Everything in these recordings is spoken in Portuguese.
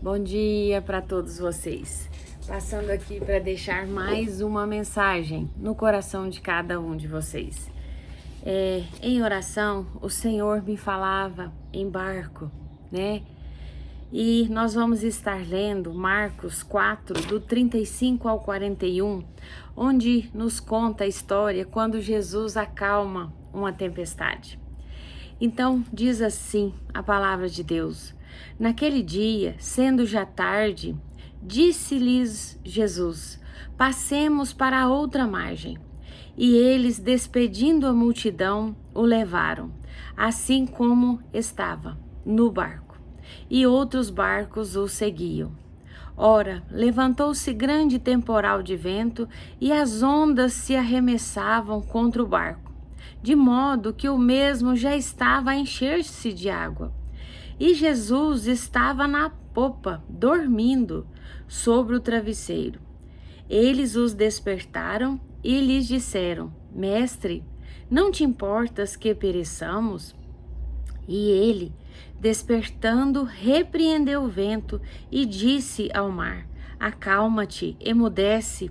Bom dia para todos vocês. Passando aqui para deixar mais uma mensagem no coração de cada um de vocês. Em oração, o Senhor me falava em barco, né? E nós vamos estar lendo Marcos 4, do 35 ao 41, onde nos conta a história quando Jesus acalma uma tempestade. Então, diz assim a palavra de Deus: naquele dia, sendo já tarde, disse-lhes Jesus: passemos para a outra margem. E eles, despedindo a multidão, o levaram, assim como estava, no barco. E outros barcos o seguiam. Ora, levantou-se grande temporal de vento, e as ondas se arremessavam contra o barco, de modo que o mesmo já estava a encher-se de água. E Jesus estava na popa, dormindo sobre o travesseiro. Eles os despertaram e lhes disseram: Mestre, não te importas que pereçamos? E ele, despertando, repreendeu o vento e disse ao mar: acalma-te, emudece.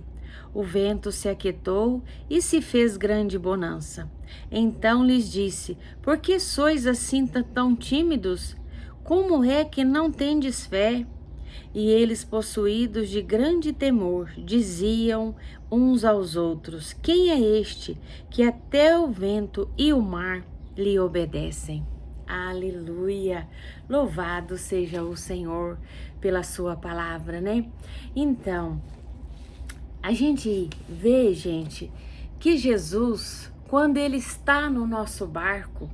O vento se aquietou e se fez grande bonança. Então lhes disse: por que sois assim tão tímidos? Como é que não tendes fé? E eles, possuídos de grande temor, diziam uns aos outros: quem é este que até o vento e o mar lhe obedecem? Aleluia! Louvado seja o Senhor pela sua palavra, né? Então, a gente vê, gente, que Jesus, quando ele está no nosso barco,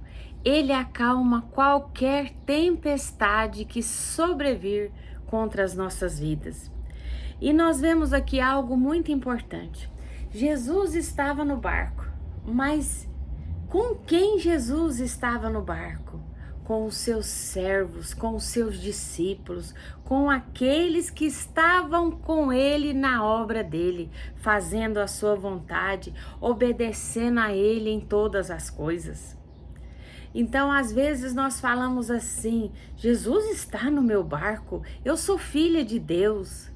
ele acalma qualquer tempestade que sobrevir contra as nossas vidas. E nós vemos aqui algo muito importante. Jesus estava no barco, mas com quem Jesus estava no barco? Com os seus servos, com os seus discípulos, com aqueles que estavam com ele na obra dele, fazendo a sua vontade, obedecendo a ele em todas as coisas. Então, às vezes nós falamos assim: Jesus está no meu barco, eu sou filha de Deus.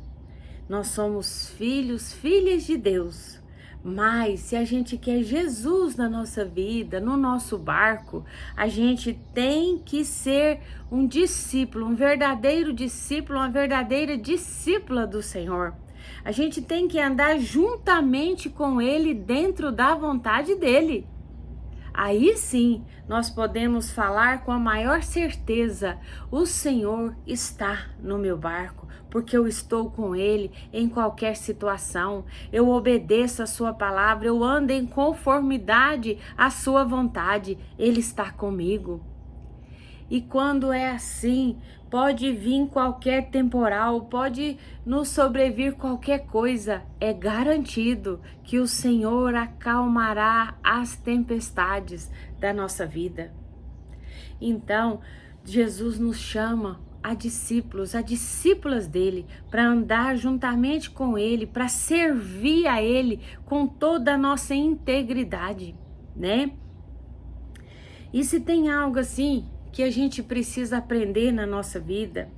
Nós somos filhos, filhas de Deus. Mas se a gente quer Jesus na nossa vida, no nosso barco, a gente tem que ser um discípulo, um verdadeiro discípulo, uma verdadeira discípula do Senhor. A gente tem que andar juntamente com Ele dentro da vontade dEle. Aí sim, nós podemos falar com a maior certeza: o Senhor está no meu barco, porque eu estou com Ele em qualquer situação. Eu obedeço a sua palavra, eu ando em conformidade à sua vontade. Ele está comigo. E quando é assim, pode vir qualquer temporal, pode nos sobrevir qualquer coisa, é garantido que o Senhor acalmará as tempestades da nossa vida. Então, Jesus nos chama a discípulos, a discípulas dele, para andar juntamente com ele, para servir a ele com toda a nossa integridade, né? E se tem algo assim que a gente precisa aprender na nossa vida,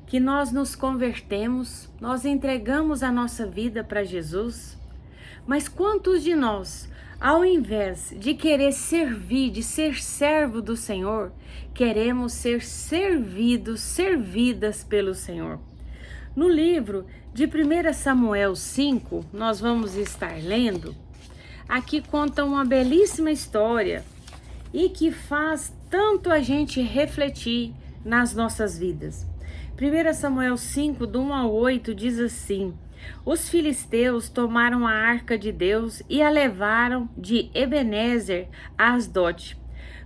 que nós nos convertemos, nós entregamos a nossa vida para Jesus, mas quantos de nós, ao invés de querer servir, de ser servo do Senhor, queremos ser servidos, servidas pelo Senhor? No livro de 1 Samuel 5, nós vamos estar lendo, aqui conta uma belíssima história e que faz tanto a gente refletir nas nossas vidas. 1 Samuel 5, do 1 ao 8, diz assim: os filisteus tomaram a arca de Deus e a levaram de Ebenezer a Asdote.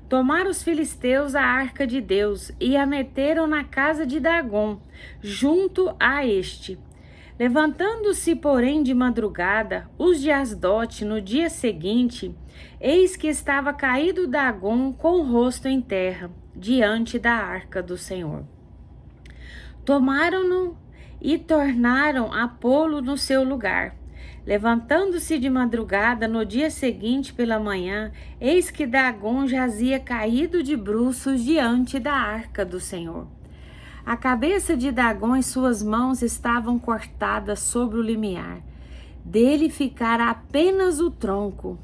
Tomaram os filisteus a arca de Deus e a meteram na casa de Dagom, junto a este. Levantando-se, porém, de madrugada, os de Asdote, no dia seguinte, eis que estava caído Dagom com o rosto em terra, diante da arca do Senhor. Tomaram-no e tornaram a pô-lo no seu lugar. Levantando-se de madrugada, no dia seguinte pela manhã, eis que Dagom jazia caído de bruços diante da arca do Senhor. A cabeça de Dagom e suas mãos estavam cortadas sobre o limiar. Dele ficara apenas o tronco.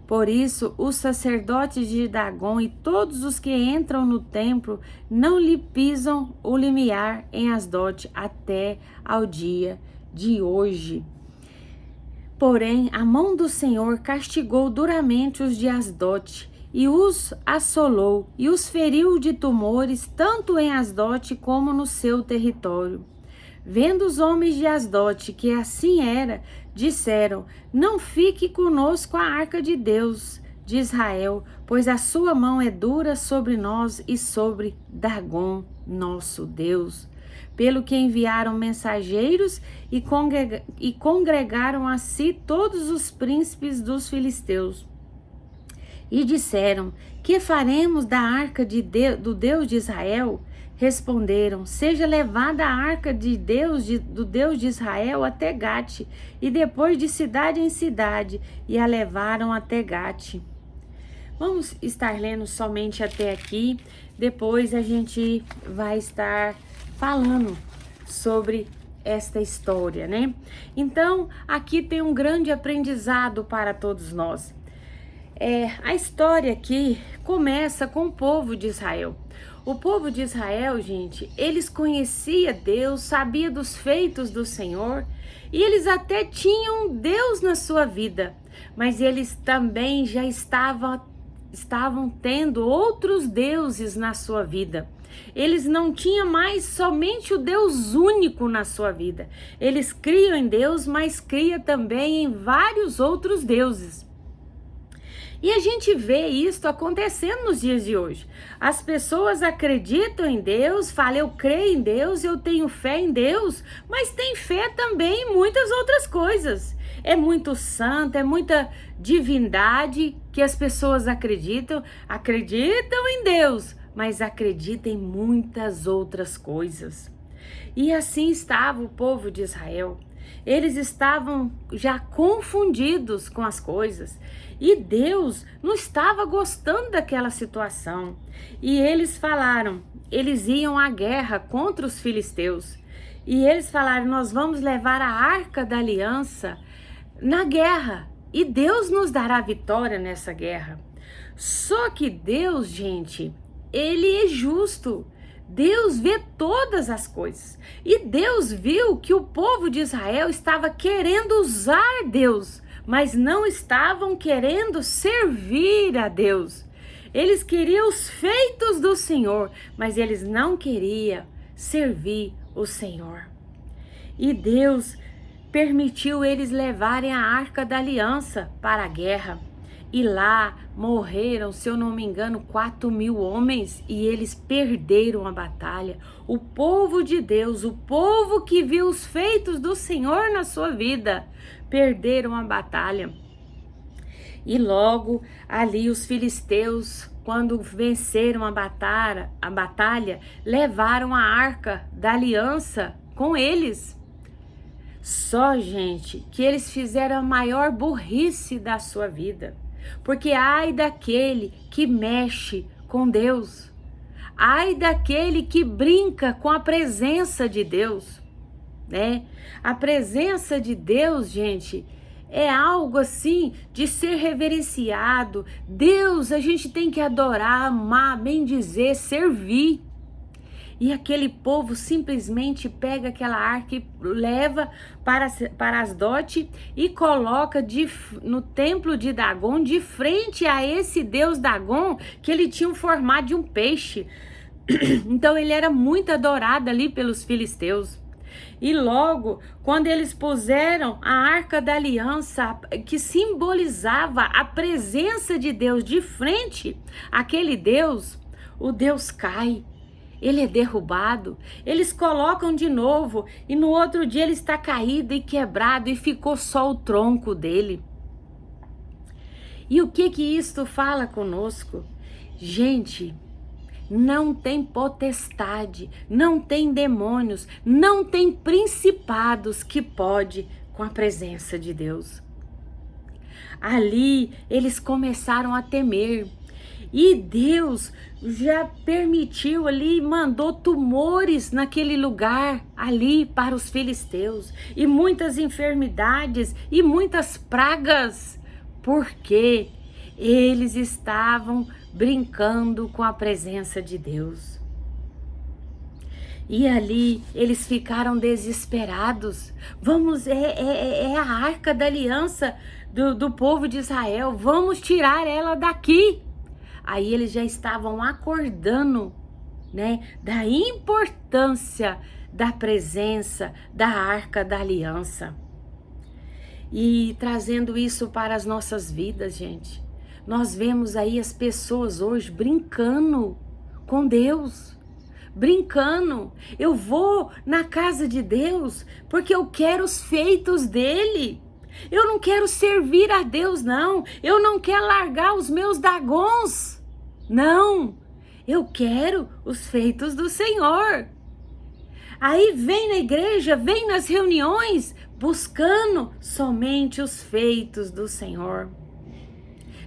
Por isso, os sacerdotes de Dagom e todos os que entram no templo não lhe pisam o limiar em Asdote até ao dia de hoje. Porém, a mão do Senhor castigou duramente os de Asdote e os assolou e os feriu de tumores tanto em Asdote como no seu território. Vendo os homens de Asdote que assim era, disseram: não fique conosco a arca de Deus de Israel, pois a sua mão é dura sobre nós e sobre Dagom, nosso Deus. Pelo que enviaram mensageiros e congregaram a si todos os príncipes dos filisteus. E disseram: que faremos da arca do Deus de Israel? Responderam: seja levada a arca de Deus, do Deus de Israel até Gate, e depois de cidade em cidade, e a levaram até Gate. Vamos estar lendo somente até aqui, depois a gente vai estar falando sobre esta história, né? Então, aqui tem um grande aprendizado para todos nós. A história aqui começa com o povo de Israel. O povo de Israel, gente, eles conheciam Deus, sabia dos feitos do Senhor e eles até tinham Deus na sua vida, mas eles também já estavam tendo outros deuses na sua vida. Eles não tinham mais somente o Deus único na sua vida. Eles criam em Deus, mas criam também em vários outros deuses. E a gente vê isso acontecendo nos dias de hoje. As pessoas acreditam em Deus, falam: eu creio em Deus, eu tenho fé em Deus, mas tem fé também em muitas outras coisas. É muito santo, é muita divindade que as pessoas acreditam em Deus, mas acreditam em muitas outras coisas. E assim estava o povo de Israel. Eles estavam já confundidos com as coisas e Deus não estava gostando daquela situação. E eles falaram, eles iam à guerra contra os filisteus. E eles falaram: nós vamos levar a arca da aliança na guerra e Deus nos dará vitória nessa guerra. Só que Deus, gente, ele é justo. Deus vê todas as coisas. E Deus viu que o povo de Israel estava querendo usar Deus, mas não estavam querendo servir a Deus. Eles queriam os feitos do Senhor, mas eles não queriam servir o Senhor. E Deus permitiu eles levarem a arca da aliança para a guerra. E lá morreram, se eu não me engano, 4.000 homens e eles perderam a batalha. O povo de Deus, o povo que viu os feitos do Senhor na sua vida, perderam a batalha. E logo ali os filisteus, quando venceram a batalha, levaram a arca da aliança com eles. Só, gente, que eles fizeram a maior burrice da sua vida. Porque ai daquele que mexe com Deus, ai daquele que brinca com a presença de Deus, né? A presença de Deus, gente, é algo assim de ser reverenciado. Deus a gente tem que adorar, amar, bendizer, servir. E aquele povo simplesmente pega aquela arca e leva para Asdote e coloca no templo de Dagom, de frente a esse deus Dagom, que ele tinha um formato de um peixe. Então ele era muito adorado ali pelos filisteus. E logo, quando eles puseram a arca da aliança, que simbolizava a presença de Deus de frente àquele Deus, o Deus cai. Ele é derrubado, eles colocam de novo e no outro dia ele está caído e quebrado e ficou só o tronco dele. E o que isto fala conosco? Gente, não tem potestade, não tem demônios, não tem principados que pode com a presença de Deus. Ali eles começaram a temer. E Deus já permitiu ali, mandou tumores naquele lugar ali para os filisteus, e muitas enfermidades e muitas pragas, porque eles estavam brincando com a presença de Deus. E ali eles ficaram desesperados. É a arca da aliança do povo de Israel, vamos tirar ela daqui. Aí eles já estavam acordando, né, da importância da presença da arca da aliança. E trazendo isso para as nossas vidas, gente, nós vemos aí as pessoas hoje brincando com Deus. Brincando, eu vou na casa de Deus porque eu quero os feitos dele. Eu não quero servir a Deus, não. Eu não quero largar os meus dagons. Não, eu quero os feitos do Senhor. Aí vem na igreja, vem nas reuniões, buscando somente os feitos do Senhor.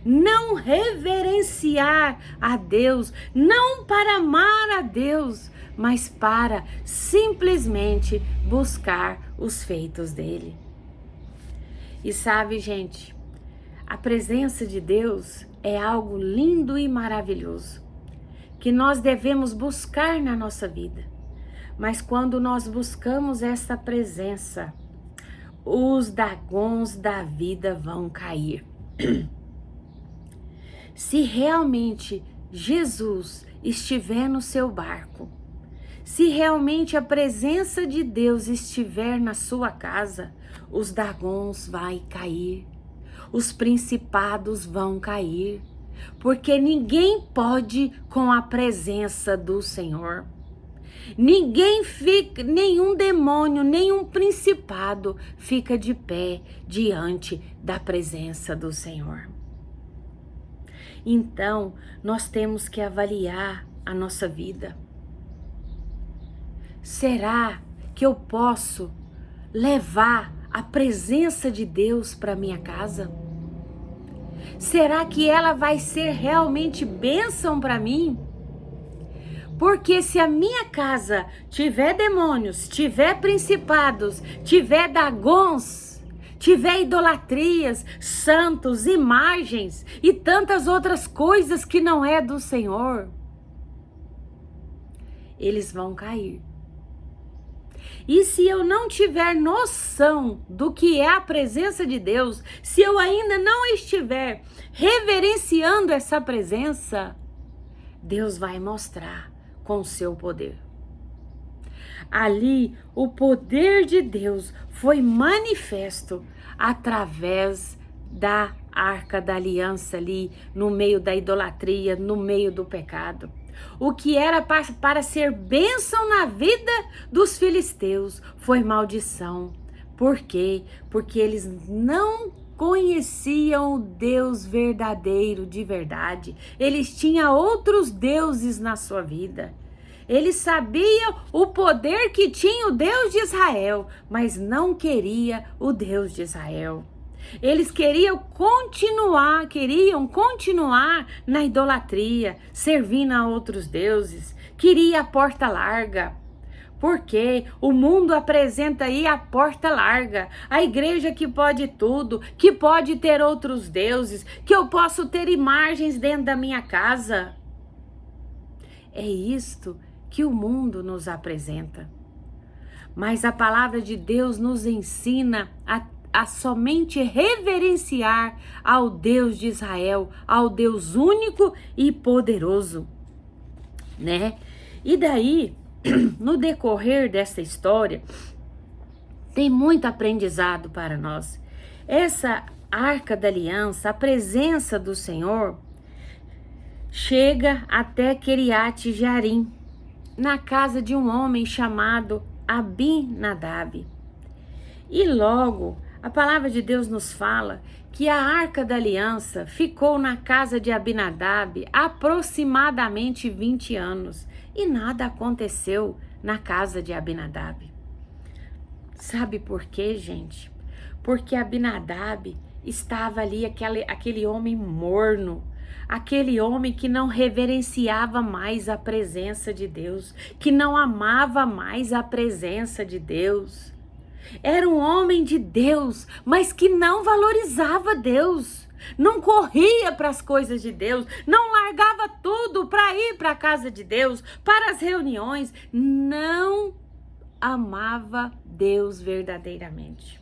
Não reverenciar a Deus, não para amar a Deus, mas para simplesmente buscar os feitos dele. E sabe, gente, a presença de Deus é algo lindo e maravilhoso, que nós devemos buscar na nossa vida. Mas quando nós buscamos essa presença, os dagons da vida vão cair. Se realmente Jesus estiver no seu barco, se realmente a presença de Deus estiver na sua casa, os dagons vão cair, os principados vão cair, porque ninguém pode com a presença do Senhor. Ninguém fica, nenhum demônio, nenhum principado fica de pé diante da presença do Senhor. Então, nós temos que avaliar a nossa vida. Será que eu posso levar a presença de Deus para minha casa? Será que ela vai ser realmente bênção para mim? Porque se a minha casa tiver demônios, tiver principados, tiver dagons, tiver idolatrias, santos, imagens e tantas outras coisas que não é do Senhor, eles vão cair. E se eu não tiver noção do que é a presença de Deus, se eu ainda não estiver reverenciando essa presença, Deus vai mostrar com o seu poder. Ali, o poder de Deus foi manifesto através da arca da aliança ali, no meio da idolatria, no meio do pecado. O que era para ser bênção na vida dos filisteus foi maldição. Por quê? Porque eles não conheciam o Deus verdadeiro de verdade. Eles tinham outros deuses na sua vida. Eles sabiam o poder que tinha o Deus de Israel, mas não queria o Deus de Israel. Eles queriam continuar na idolatria, servindo a outros deuses. Queria a porta larga. Porque o mundo apresenta aí a porta larga, a igreja que pode tudo, que pode ter outros deuses, que eu posso ter imagens dentro da minha casa. É isto que o mundo nos apresenta. Mas a palavra de Deus nos ensina a somente reverenciar ao Deus de Israel, ao Deus único e poderoso, né? E daí, no decorrer dessa história, tem muito aprendizado para nós. Essa arca da aliança, a presença do Senhor, chega até Quiriate Jearim, na casa de um homem chamado Abinadab. E logo, a palavra de Deus nos fala que a arca da aliança ficou na casa de Abinadab aproximadamente 20 anos e nada aconteceu na casa de Abinadab. Sabe por quê, gente? Porque Abinadab estava ali, aquele homem morno, aquele homem que não reverenciava mais a presença de Deus, que não amava mais a presença de Deus. Era um homem de Deus, mas que não valorizava Deus, não corria para as coisas de Deus, não largava tudo para ir para a casa de Deus, para as reuniões, não amava Deus verdadeiramente.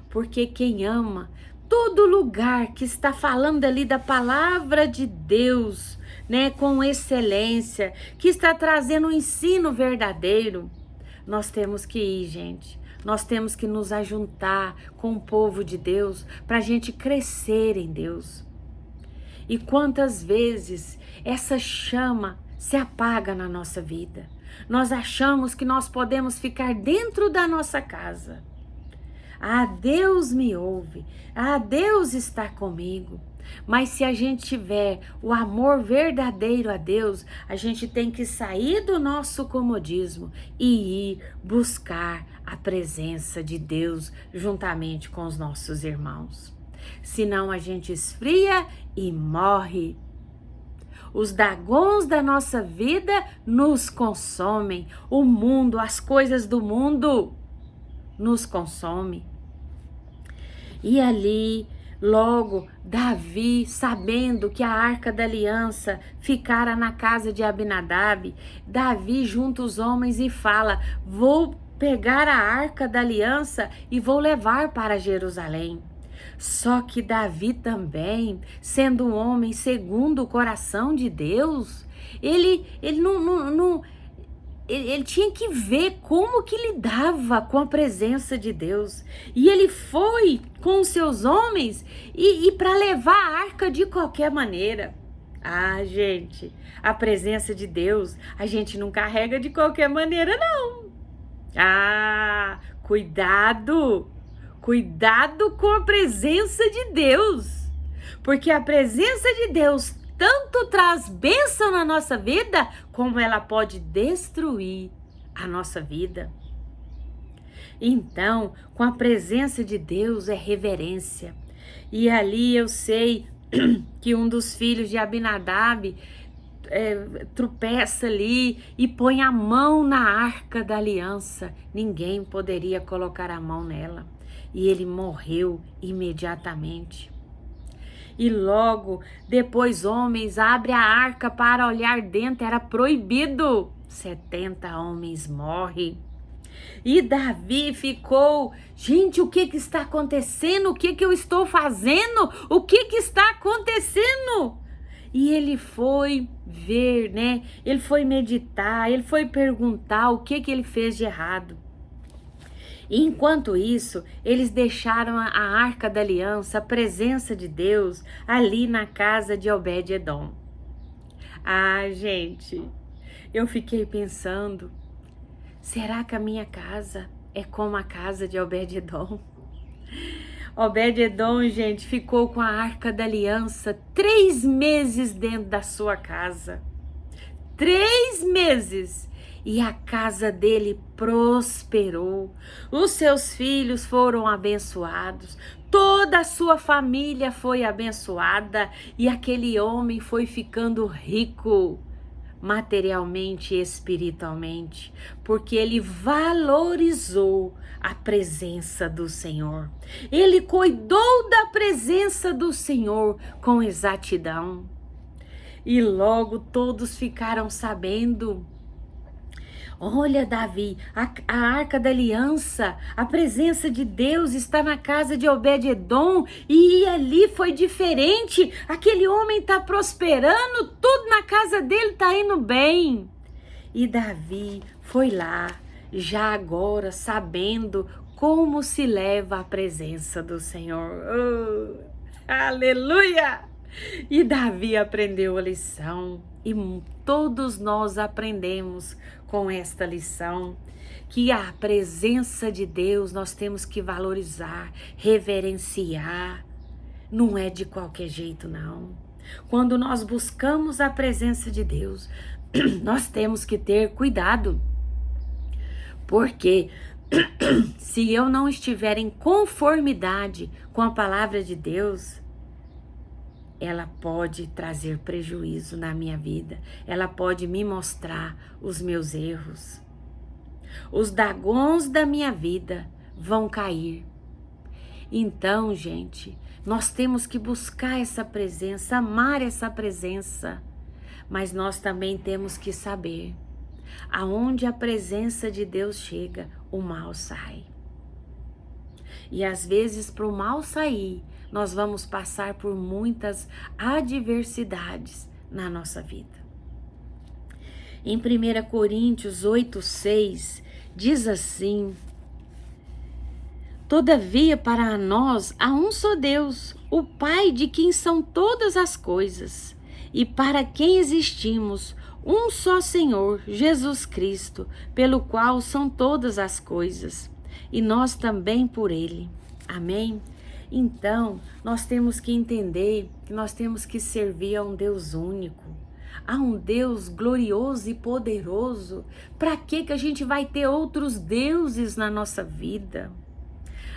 Porque quem ama, todo lugar que está falando ali da palavra de Deus, né, com excelência, que está trazendo um ensino verdadeiro, nós temos que ir, gente. Nós temos que nos ajuntar com o povo de Deus para a gente crescer em Deus. E quantas vezes essa chama se apaga na nossa vida? Nós achamos que nós podemos ficar dentro da nossa casa. Ah, Deus me ouve. Ah, Deus está comigo. Mas se a gente tiver o amor verdadeiro a Deus, a gente tem que sair do nosso comodismo e ir buscar a presença de Deus juntamente com os nossos irmãos. Senão a gente esfria e morre. Os dragões da nossa vida nos consomem. O mundo, as coisas do mundo nos consomem. E ali, logo, Davi, sabendo que a Arca da Aliança ficara na casa de Abinadab, Davi junta os homens e fala: vou pegar a Arca da Aliança e vou levar para Jerusalém. Só que Davi também, sendo um homem segundo o coração de Deus, ele tinha que ver como que lidava com a presença de Deus. E ele foi com os seus homens e para levar a arca de qualquer maneira. Ah, gente, a presença de Deus a gente não carrega de qualquer maneira, não. Ah, cuidado! Cuidado com a presença de Deus. Porque a presença de Deus tanto traz bênção na nossa vida, como ela pode destruir a nossa vida. Então, com a presença de Deus é reverência. E ali eu sei que um dos filhos de Abinadab tropeça ali e põe a mão na Arca da Aliança. Ninguém poderia colocar a mão nela. E ele morreu imediatamente. E logo depois homens abrem a arca para olhar dentro, era proibido. 70 homens morrem. E Davi ficou: gente, o que está acontecendo? O que eu estou fazendo? O que está acontecendo? E ele foi ver, né? Ele foi meditar, ele foi perguntar o que ele fez de errado. E enquanto isso, eles deixaram a Arca da Aliança, a presença de Deus, ali na casa de Obed-edom. Ah, gente, eu fiquei pensando, será que a minha casa é como a casa de Obed-edom? Obed-edom, gente, ficou com a Arca da Aliança 3 meses dentro da sua casa. 3 meses. E a casa dele prosperou, os seus filhos foram abençoados, toda a sua família foi abençoada e aquele homem foi ficando rico materialmente e espiritualmente, porque ele valorizou a presença do Senhor. Ele cuidou da presença do Senhor com exatidão. E logo todos ficaram sabendo. Olha, Davi, a Arca da Aliança, a presença de Deus está na casa de Obed-edom e ali foi diferente. Aquele homem está prosperando, tudo na casa dele está indo bem. E Davi foi lá, já agora sabendo como se leva a presença do Senhor. Oh, aleluia! E Davi aprendeu a lição e todos nós aprendemos com esta lição que a presença de Deus nós temos que valorizar, reverenciar. Não é de qualquer jeito, não. Quando nós buscamos a presença de Deus, nós temos que ter cuidado. Porque se eu não estiver em conformidade com a palavra de Deus, ela pode trazer prejuízo na minha vida. Ela pode me mostrar os meus erros. Os dragões da minha vida vão cair. Então, gente, nós temos que buscar essa presença, amar essa presença. Mas nós também temos que saber, aonde a presença de Deus chega, o mal sai. E às vezes, para o mal sair, nós vamos passar por muitas adversidades na nossa vida. Em 1 Coríntios 8:6, diz assim: todavia para nós há um só Deus, o Pai de quem são todas as coisas, e para quem existimos, um só Senhor, Jesus Cristo, pelo qual são todas as coisas, e nós também por Ele. Amém? Então, nós temos que entender que nós temos que servir a um Deus único, a um Deus glorioso e poderoso. Para que a gente vai ter outros deuses na nossa vida?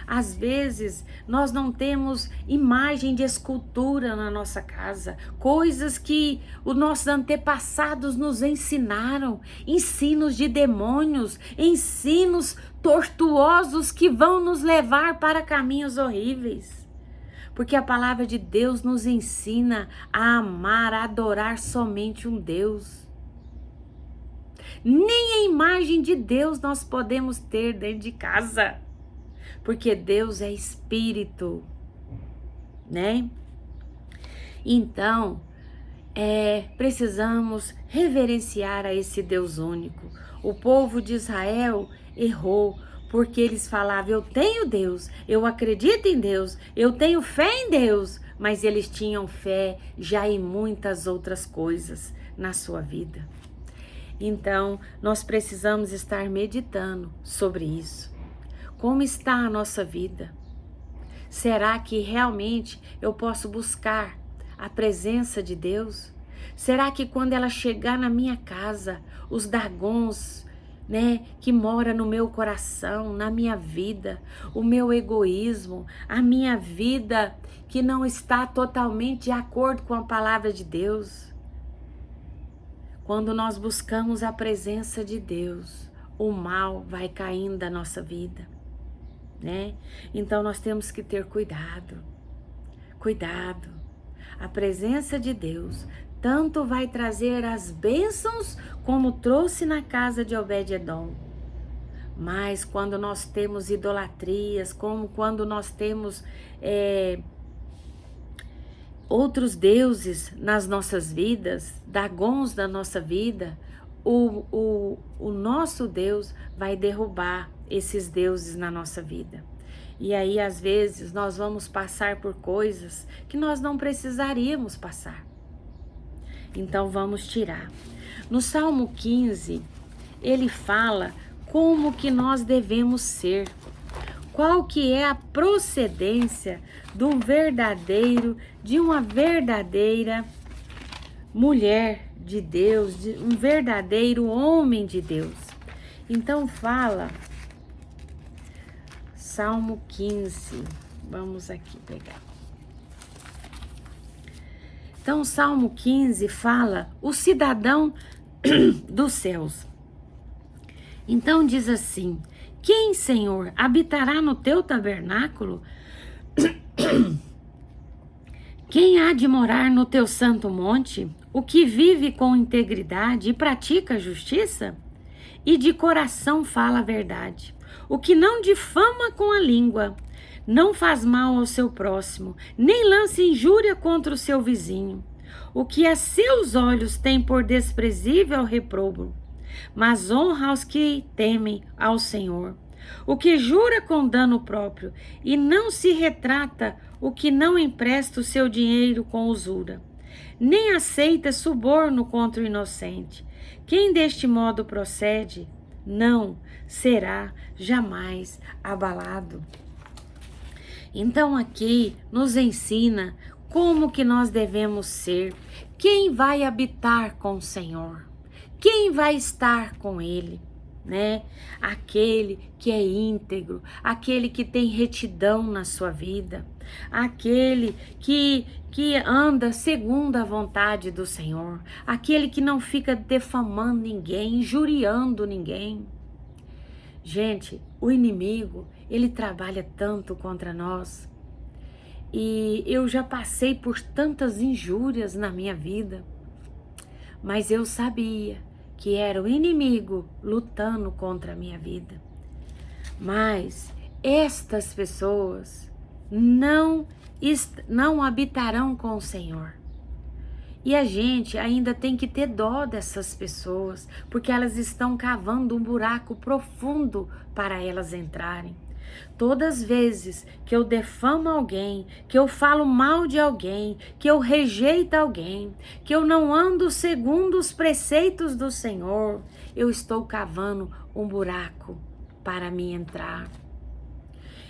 Às vezes, nós não temos imagem de escultura na nossa casa, coisas que os nossos antepassados nos ensinaram, ensinos de demônios, ensinos tortuosos que vão nos levar para caminhos horríveis. Porque a palavra de Deus nos ensina a amar, a adorar somente um Deus. Nem a imagem de Deus nós podemos ter dentro de casa. Porque Deus é espírito, né? Então, precisamos reverenciar a esse Deus único. O povo de Israel errou, porque eles falavam, eu tenho Deus, eu acredito em Deus, eu tenho fé em Deus, mas eles tinham fé já em muitas outras coisas na sua vida. Então, nós precisamos estar meditando sobre isso. Como está a nossa vida? Será que realmente eu posso buscar a presença de Deus? Será que quando ela chegar na minha casa, os dragões, né, que mora no meu coração, na minha vida, o meu egoísmo, a minha vida que não está totalmente de acordo com a palavra de Deus? Quando nós buscamos a presença de Deus, o mal vai caindo da nossa vida. Né? Então nós temos que ter cuidado. A presença de Deus tanto vai trazer as bênçãos como trouxe na casa de Obed-edom. Mas quando nós temos idolatrias, como quando nós temos outros deuses nas nossas vidas, dragões da nossa vida, o nosso Deus vai derrubar esses deuses na nossa vida. E aí, às vezes, nós vamos passar por coisas que nós não precisaríamos passar. Então, vamos tirar. No Salmo 15, ele fala como que nós devemos ser. Qual que é a procedência de uma verdadeira mulher de Deus, de um verdadeiro homem de Deus. Então fala, Salmo 15, vamos aqui pegar. Então Salmo 15 fala o cidadão dos céus. Então diz assim, quem, Senhor, habitará no teu tabernáculo? Quem há de morar no teu santo monte? O que vive com integridade e pratica a justiça? E de coração fala a verdade. O que não difama com a língua, não faz mal ao seu próximo, nem lança injúria contra o seu vizinho. O que a seus olhos tem por desprezível reprobo, mas honra aos que temem ao Senhor. O que jura com dano próprio e não se retrata, o que não empresta o seu dinheiro com usura, nem aceita suborno contra o inocente. Quem deste modo procede, não será jamais abalado. Então aqui nos ensina como que nós devemos ser. Quem vai habitar com o Senhor? Quem vai estar com Ele? né? Aquele que é íntegro, aquele que tem retidão na sua vida, aquele que anda segundo a vontade do Senhor, aquele que não fica defamando ninguém, injuriando ninguém. Gente, o inimigo, ele trabalha tanto contra nós. E eu já passei por tantas injúrias na minha vida, mas eu sabia que era o inimigo lutando contra a minha vida. Mas estas pessoas não habitarão com o Senhor. E a gente ainda tem que ter dó dessas pessoas, porque elas estão cavando um buraco profundo para elas entrarem. Todas as vezes que eu defamo alguém, que eu falo mal de alguém, que eu rejeito alguém, que eu não ando segundo os preceitos do Senhor, eu estou cavando um buraco para me entrar.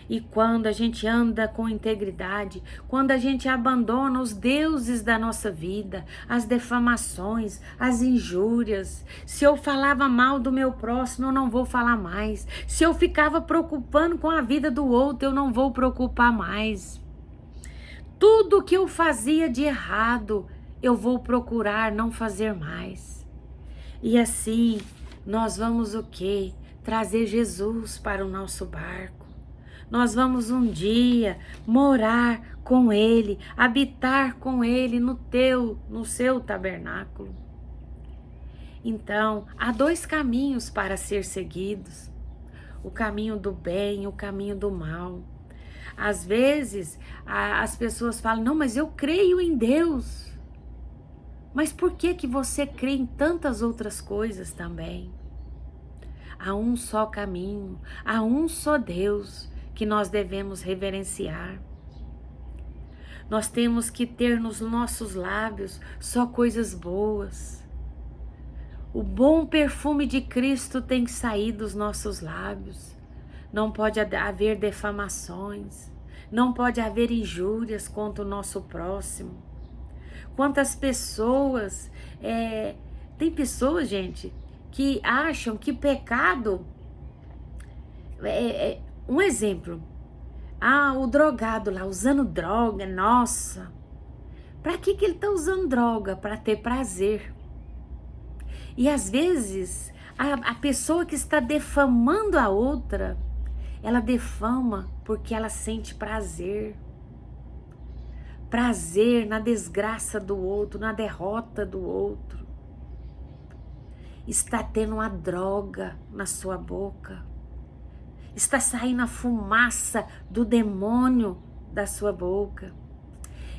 E quando a gente anda com integridade, quando a gente abandona os deuses da nossa vida, as defamações, as injúrias, se eu falava mal do meu próximo, eu não vou falar mais. Se eu ficava preocupando com a vida do outro, eu não vou preocupar mais. Tudo que eu fazia de errado, eu vou procurar não fazer mais. E assim, nós vamos o quê? Trazer Jesus para o nosso barco. Nós vamos um dia morar com Ele, habitar com Ele no seu tabernáculo. Então, há dois caminhos para ser seguidos: o caminho do bem e o caminho do mal. Às vezes, as pessoas falam, não, mas eu creio em Deus. Mas por que você crê em tantas outras coisas também? Há um só caminho, há um só Deus que nós devemos reverenciar. Nós temos que ter nos nossos lábios só coisas boas. O bom perfume de Cristo tem que sair dos nossos lábios. Não pode haver defamações, não pode haver injúrias contra o nosso próximo. Quantas pessoas, tem pessoas, gente, que acham que pecado um exemplo, o drogado lá usando droga, nossa, para que ele está usando droga? Para ter prazer. E às vezes, a pessoa que está defamando a outra, ela defama porque ela sente prazer. Prazer na desgraça do outro, na derrota do outro. Está tendo uma droga na sua boca. Está saindo a fumaça do demônio da sua boca.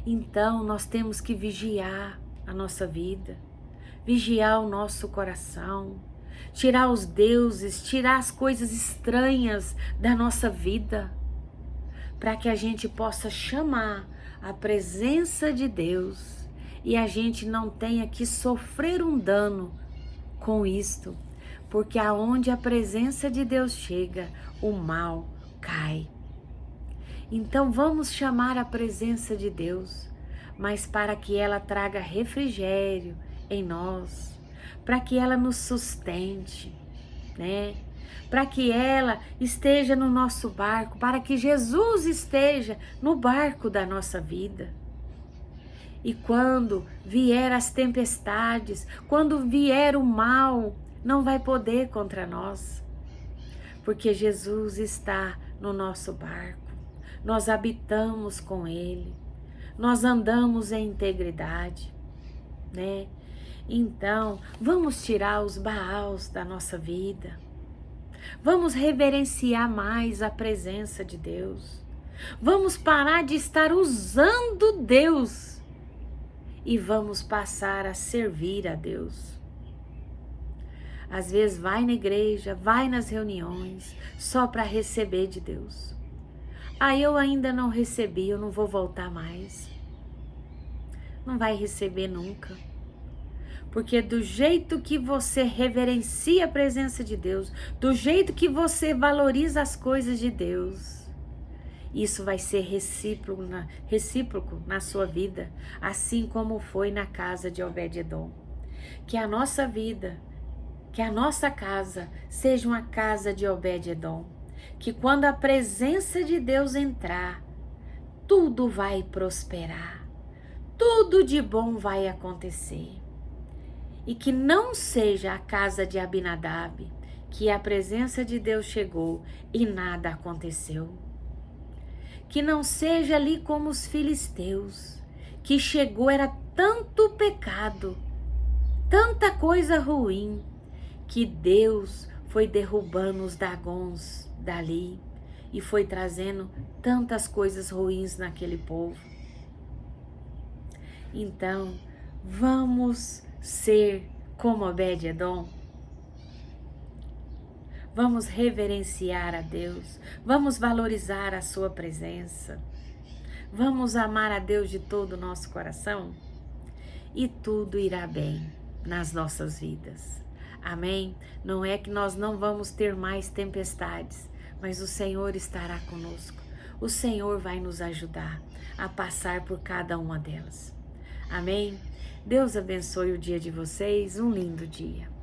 Então, nós temos que vigiar a nossa vida, vigiar o nosso coração, tirar os deuses, tirar as coisas estranhas da nossa vida, para que a gente possa chamar a presença de Deus e a gente não tenha que sofrer um dano com isto. Porque aonde a presença de Deus chega, o mal cai. Então vamos chamar a presença de Deus, mas para que ela traga refrigério em nós, para que ela nos sustente, né? Para que ela esteja no nosso barco, para que Jesus esteja no barco da nossa vida. E quando vier as tempestades, quando vier o mal, não vai poder contra nós, porque Jesus está no nosso barco, nós habitamos com Ele, nós andamos em integridade, né? Então, vamos tirar os Baals da nossa vida, vamos reverenciar mais a presença de Deus, vamos parar de estar usando Deus e vamos passar a servir a Deus. Às vezes vai na igreja, vai nas reuniões, só para receber de Deus. Eu ainda não recebi, eu não vou voltar mais. Não vai receber nunca. Porque do jeito que você reverencia a presença de Deus, do jeito que valoriza as coisas de Deus, isso vai ser recíproco na sua vida, assim como foi na casa de Obed-edom. Que a nossa vida Que a nossa casa seja uma casa de Obed-edom. Que quando a presença de Deus entrar, tudo vai prosperar. Tudo de bom vai acontecer. E que não seja a casa de Abinadab, que a presença de Deus chegou e nada aconteceu. Que não seja ali como os filisteus, que chegou, era tanto pecado, tanta coisa ruim, que Deus foi derrubando os dagons dali e foi trazendo tantas coisas ruins naquele povo. Então, vamos ser como Obed-edom. Vamos reverenciar a Deus, vamos valorizar a sua presença, vamos amar a Deus de todo o nosso coração e tudo irá bem nas nossas vidas. Amém? Não é que nós não vamos ter mais tempestades, mas o Senhor estará conosco. O Senhor vai nos ajudar a passar por cada uma delas. Amém? Deus abençoe o dia de vocês, um lindo dia.